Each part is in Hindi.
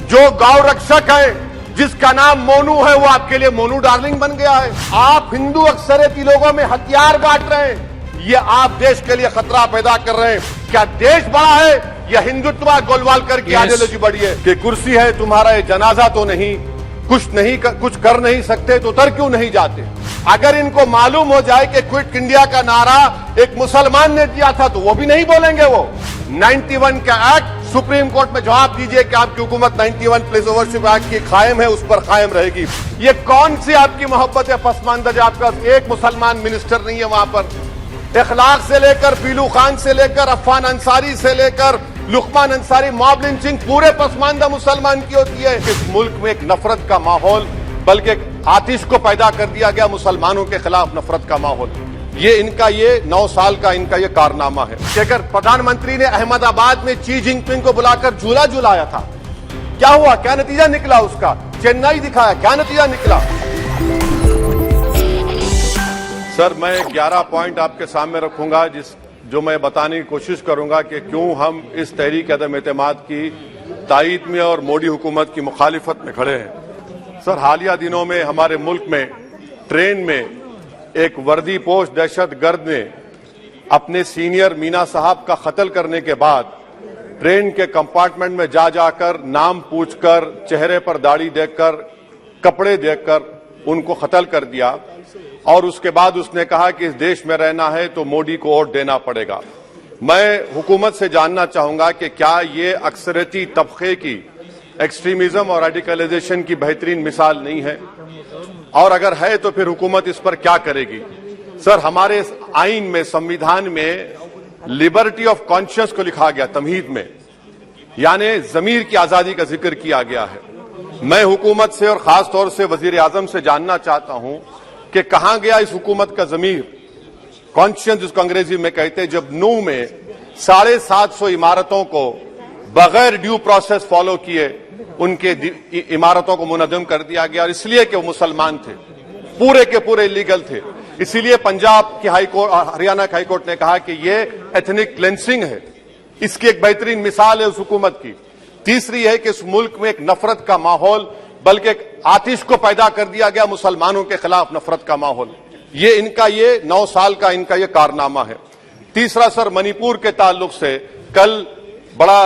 जो गौ रक्षक है जिसका नाम मोनू है वो आपके लिए मोनू डार्लिंग बन गया है। आप हिंदू अक्सरियती लोगों में हथियार बांट रहे हैं, ये आप देश के लिए खतरा पैदा कर रहे हैं। क्या देश बड़ा है या हिंदुत्व गोलवालकर की आइडियोलॉजी बड़ी है? कि कुर्सी है तुम्हारा ये जनाजा तो नहीं, कुछ कर नहीं सकते तो उतर क्यों नहीं जाते? अगर इनको मालूम हो जाए कि क्विट इंडिया का नारा एक मुसलमान ने दिया था तो वो भी नहीं बोलेंगे। वो 91 का एक्ट सुप्रीम कोर्ट में जवाब दीजिए कि आपकी हुकूमत 91 प्लेस ओवरशिप एक्ट की कायम है, उस पर कायम रहेगी। ये कौन सी आपकी मोहब्बत है पसमानदा? आपका एक मुसलमान मिनिस्टर नहीं है वहां पर। इखलाक से लेकर पीलू खान से लेकर अफान अंसारी से लेकर लुकमान अंसारी, मॉब लिंचिंग पूरे पसमानदा मुसलमान की होती है। इस मुल्क में एक नफरत का माहौल, बल्कि एक आतिश को पैदा कर दिया गया, मुसलमानों के खिलाफ नफरत का माहौल। ये 9 साल का इनका ये कारनामा है। अगर प्रधानमंत्री ने अहमदाबाद में शी जिनपिंग को बुलाकर झूला झूलाया था, क्या हुआ? क्या नतीजा निकला उसका? चेन्नई दिखाया, क्या नतीजा निकला? सर, मैं 11 पॉइंट आपके सामने रखूंगा जो मैं बताने की कोशिश करूंगा कि क्यों हम इस तहरीक अदम एतमाद की तायीद में और मोदी हुकूमत की मुखालिफत में खड़े हैं। सर, हालिया दिनों में हमारे मुल्क में ट्रेन में एक वर्दीपोश दहशतगर्द ने अपने सीनियर मीना साहब का कत्ल करने के बाद ट्रेन के कंपार्टमेंट में जाकर नाम पूछकर, चेहरे पर दाढ़ी देखकर, कपड़े देखकर उनको कत्ल कर दिया। और उसके बाद उसने कहा कि इस देश में रहना है तो मोदी को वोट देना पड़ेगा। मैं हुकूमत से जानना चाहूंगा कि क्या ये अक्सरियती तबके की एक्सट्रीमिज्म और रेडिकलाइजेशन की बेहतरीन मिसाल नहीं है? और अगर है तो फिर हुकूमत इस पर क्या करेगी? सर, हमारे आइन में, संविधान में लिबर्टी ऑफ कॉन्शियस को लिखा गया, तमहीद में, यानी जमीर की आजादी का जिक्र किया गया है। मैं हुकूमत से और खास तौर से वजीर आजम से जानना चाहता हूं कि कहां गया इस हुकूमत का जमीर, कॉन्शियस जिसको अंग्रेजी में कहते हैं, जब नूह में 750 इमारतों को बगैर ड्यू प्रोसेस फॉलो किए उनके इमारतों को मुनज़्ज़म कर दिया गया, और इसलिए कि वो मुसलमान थे, पूरे के पूरे इलीगल थे। इसीलिए पंजाब की हाईकोर्ट और हरियाणा की हाईकोर्ट ने कहा कि ये एथनिक क्लेंसिंग है। इसकी एक बेहतरीन मिसाल है उस हुकूमत की। तीसरी है कि इस मुल्क में एक नफरत का माहौल, बल्कि एक आतिश को पैदा कर दिया गया, मुसलमानों के खिलाफ नफरत का माहौल। ये 9 साल का इनका ये कारनामा है। तीसरा सर, मणिपुर के ताल्लुक से कल बड़ा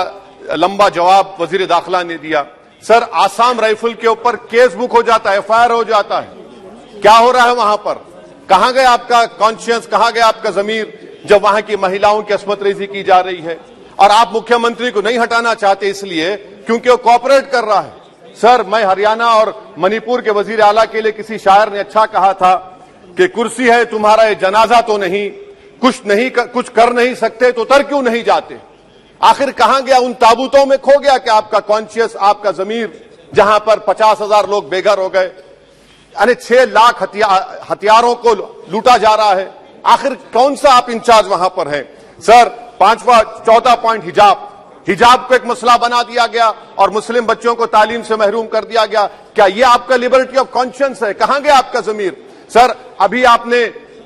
लंबा जवाब वजीर दाखिला ने दिया। सर, आसाम राइफल के ऊपर केस बुक हो जाता है, एफआईआर हो जाता है। क्या हो रहा है वहां पर? कहां गया आपका कॉन्शियस, कहां गया आपका जमीर जब वहां की महिलाओं की अस्मत रेजी की जा रही है? और आप मुख्यमंत्री को नहीं हटाना चाहते इसलिए क्योंकि वो कोऑपरेट कर रहा है। सर, मैं हरियाणा और मणिपुर के वजीर आला के लिए किसी शायर ने अच्छा कहा था कि कुर्सी है तुम्हारा ये जनाजा तो नहीं, कुछ कर नहीं सकते तो उतर क्यों नहीं जाते? आखिर कहां गया? उन ताबूतों में खो गया कि आपका कॉन्शियस, आपका जमीर, जहां पर 50,000 लोग बेघर हो गए, यानी 6 लाख हथियारों को लूटा जा रहा है। आखिर कौन सा आप इंचार्ज वहां पर हैं? सर, 4था पॉइंट, हिजाब को एक मसला बना दिया गया और मुस्लिम बच्चों को तालीम से महरूम कर दिया गया। क्या ये आपका लिबर्टी ऑफ कॉन्शियस है? कहां गया आपका जमीर? सर, अभी आपने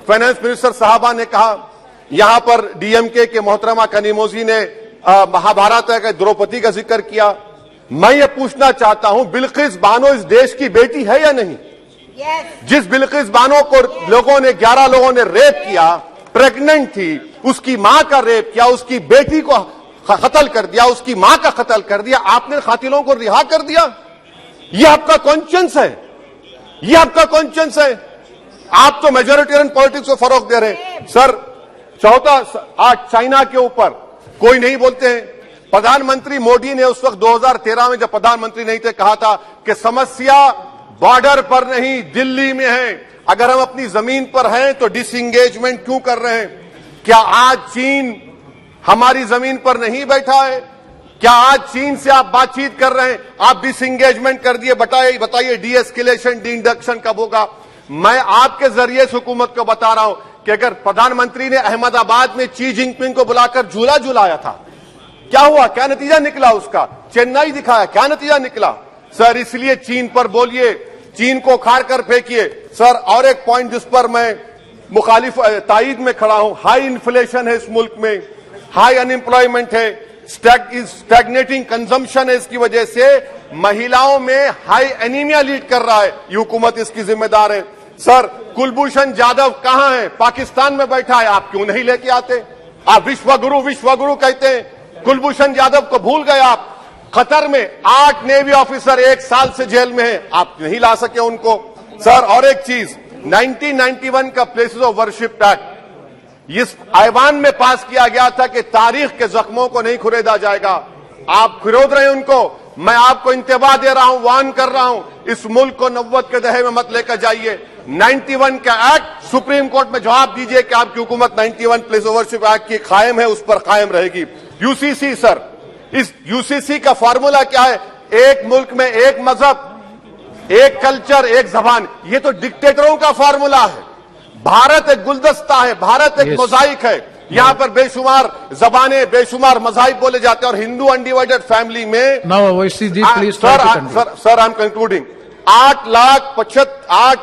फाइनेंस मिनिस्टर साहबा ने कहा, यहां पर डीएमके के मोहतरमा कनीमोजी ने महाभारत का द्रौपदी का जिक्र किया। मैं ये पूछना चाहता हूं, बिल्किस बानो इस देश की बेटी है या नहीं? जिस बिल्किस बानो को 11 लोगों ने रेप किया, प्रेग्नेंट थी, उसकी मां का रेप किया, उसकी बेटी को कत्ल कर दिया, उसकी मां का कत्ल कर दिया, आपने कातिलों को रिहा कर दिया। ये आपका कॉन्शियस है? ये आपका कॉन्शियस है? आप तो मेजोरिटेरियन पॉलिटिक्स को फरोग दे रहे हैं। सर, चौथा, आज चाइना के ऊपर कोई नहीं बोलते हैं। प्रधानमंत्री मोदी ने उस वक्त 2013 में जब प्रधानमंत्री नहीं थे कहा था कि समस्या बॉर्डर पर नहीं, दिल्ली में है। अगर हम अपनी जमीन पर हैं तो डिसएंगेजमेंट क्यों कर रहे हैं? क्या आज चीन हमारी जमीन पर नहीं बैठा है? क्या आज चीन से आप बातचीत कर रहे हैं? आप डिसएंगेजमेंट कर दिए। बताइए डीएस्केलेशन, डी-इंडक्शन कब होगा? मैं आपके जरिए इस हुकूमत को बता रहा हूं कि अगर प्रधानमंत्री ने अहमदाबाद में शी जिनपिंग को बुलाकर झूला झूलाया था, क्या हुआ? क्या नतीजा निकला उसका? चेन्नई दिखाया, क्या नतीजा निकला? सर, इसलिए चीन पर बोलिए, चीन को उखाड़ कर फेंकिए। सर, और एक पॉइंट जिस पर मैं मुखालिफ तायीद में खड़ा हूं, हाई इन्फ्लेशन है इस मुल्क में, हाई अनएम्प्लॉयमेंट है। स्टैग्नेटिंग कंजम्पशन है, इसकी वजह से महिलाओं में हाई एनीमिया लीड कर रहा है। ये हुकूमत इसकी जिम्मेदार है। सर, कुलभूषण जाधव कहां है? पाकिस्तान में बैठा है, आप क्यों नहीं लेके आते? आप विश्वगुरु कहते हैं, कुलभूषण यादव को भूल गए आप। कतर में 8 नेवी ऑफिसर 1 साल से जेल में हैं, आप नहीं ला सके उनको। सर, और एक चीज, 1991 का प्लेसेस ऑफ वर्शिप एक्ट इस ऐवान में पास किया गया था कि तारीख के जख्मों को नहीं खुरेदा जाएगा। आप खुरोद रहे हैं उनको। मैं आपको इंतबाह दे रहा हूं, वार्न कर रहा हूं, इस मुल्क को 90 के दहे में मत लेकर जाइए। 91 का एक्ट सुप्रीम कोर्ट में जवाब दीजिए कि आपकी हुकूमत 91 प्लेस ऑफ वर्शिप एक्ट की कायम है, उस पर कायम रहेगी। यूसीसी सर, इस यूसीसी का फॉर्मूला क्या है? एक मुल्क में एक मजहब, एक कल्चर, एक जबान। ये तो डिक्टेटरों का फॉर्मूला है। भारत एक गुलदस्ता है, भारत एक मोजाइक है। यहाँ पर बेशुमार जबानें, बेशुमार मज़ाहिब बोले जाते हैं, और हिंदू अनडिवाइडेड फैमिली में sir I am concluding 8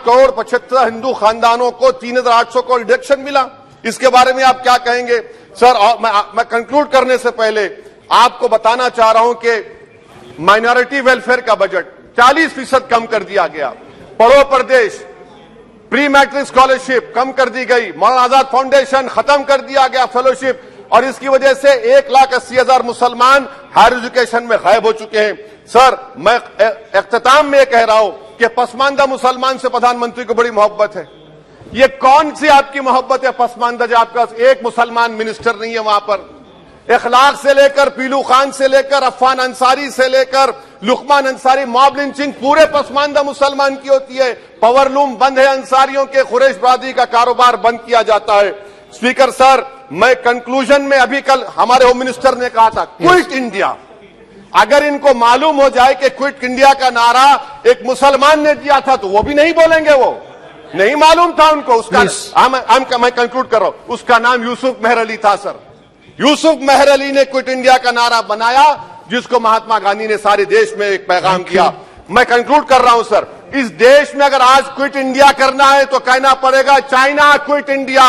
crore 75 Hindu खानदानों को 3,800 करोड़ डिडक्शन मिला। इसके बारे में आप क्या कहेंगे सर? और मैं कंक्लूड करने से पहले आपको बताना चाह रहा हूं कि माइनॉरिटी वेलफेयर का बजट 40% कम कर दिया गया। पढ़ो प्रदेश, प्री मैट्रिक स्कॉलरशिप कम कर दी गई। मौलाना आजाद फाउंडेशन खत्म कर दिया गया फेलोशिप, और इसकी वजह से 1,80,000 मुसलमान हायर एजुकेशन में गायब हो चुके हैं। सर, मैं इख्तिताम में कह रहा हूं कि पसमानदा मुसलमान से प्रधानमंत्री को बड़ी मोहब्बत है। ये कौन सी आपकी मोहब्बत है पसमानदा, जो आपका एक मुसलमान मिनिस्टर नहीं है वहां पर? इखलाक से लेकर, पीलू खान से लेकर, अफान अंसारी से लेकर लुकमान अंसारी, मॉब लिंचिंग पूरे पसमानदा मुसलमान की होती है। पावरलूम बंद है अंसारियों के, कुरैश बरादरी का कारोबार बंद किया जाता है। स्पीकर सर, मैं कंक्लूजन में, अभी कल हमारे होम मिनिस्टर ने कहा था क्विट इंडिया। अगर इनको मालूम हो जाए कि क्विट इंडिया का नारा एक मुसलमान ने दिया था तो वो भी नहीं बोलेंगे। वो नहीं मालूम था उनको। उसका मैं कंक्लूड कर रहा हूं, उसका नाम यूसुफ मेहर अली था सर। यूसुफ मेहर अली ने क्विट इंडिया का नारा बनाया, जिसको महात्मा गांधी ने सारे देश में एक पैगाम किया। मैं कंक्लूड कर रहा हूं सर, इस देश में अगर आज क्विट इंडिया करना है तो कहना पड़ेगा चाइना क्विट इंडिया।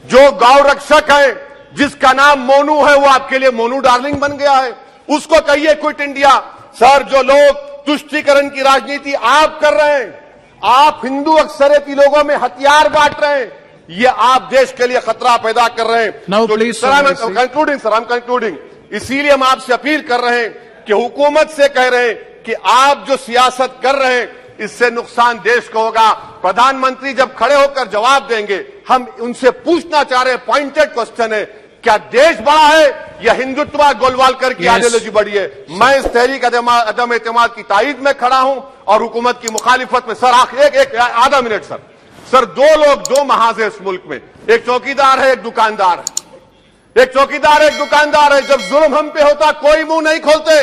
जो गौ रक्षक है, जिसका नाम मोनू है, वो आपके लिए मोनू डार्लिंग बन गया है, उसको कहिए क्विट इंडिया। सर, जो लोग तुष्टीकरण की राजनीति आप कर रहे हैं, आप हिंदू अक्सरियती लोगों में हथियार बांट रहे हैं, ये आप देश के लिए खतरा पैदा कर रहे हैं। तो सर, आई एम कंक्लूडिंग। इसीलिए हम आपसे अपील कर रहे हैं कि हुकूमत से कह रहे हैं कि आप जो सियासत कर रहे हैं, इससे नुकसान देश को होगा। प्रधानमंत्री जब खड़े होकर जवाब देंगे, हम उनसे पूछना चाह रहे हैं, पॉइंटेड क्वेश्चन है, क्या देश बड़ा है या हिंदुत्व गोलवालकर की आइडियोलॉजी बड़ी है? मैं इस तहरीक अदम एतमाद की तायीद में खड़ा हूं और हुकूमत की मुखालिफत में। सर, एक आधा मिनट सर, दो लोग, दो महाज है इस मुल्क में, एक चौकीदार है, एक दुकानदार है। एक चौकीदार, एक दुकानदार है। जब जुल्म हम पे होता कोई मुंह नहीं खोलते।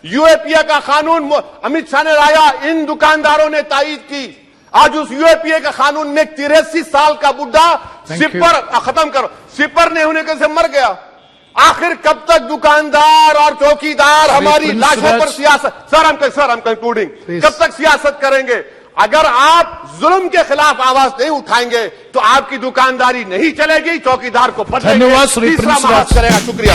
यूएपीए का कानून अमित शाह ने लाया, इन दुकानदारों ने तायीद की। आज उस यूएपीए का कानून में 83 साल का बुढ़ा सिपर नहीं होने के से मर गया। आखिर कब तक दुकानदार और चौकीदार हमारी लाशों पर सियासत? सर, हम कंक्लूडिंग, कब तक सियासत करेंगे? अगर आप जुल्म के खिलाफ आवाज नहीं उठाएंगे तो आपकी दुकानदारी नहीं चलेगी, चौकीदार को बदलेंगे, तीसरा महाज करेगा। शुक्रिया।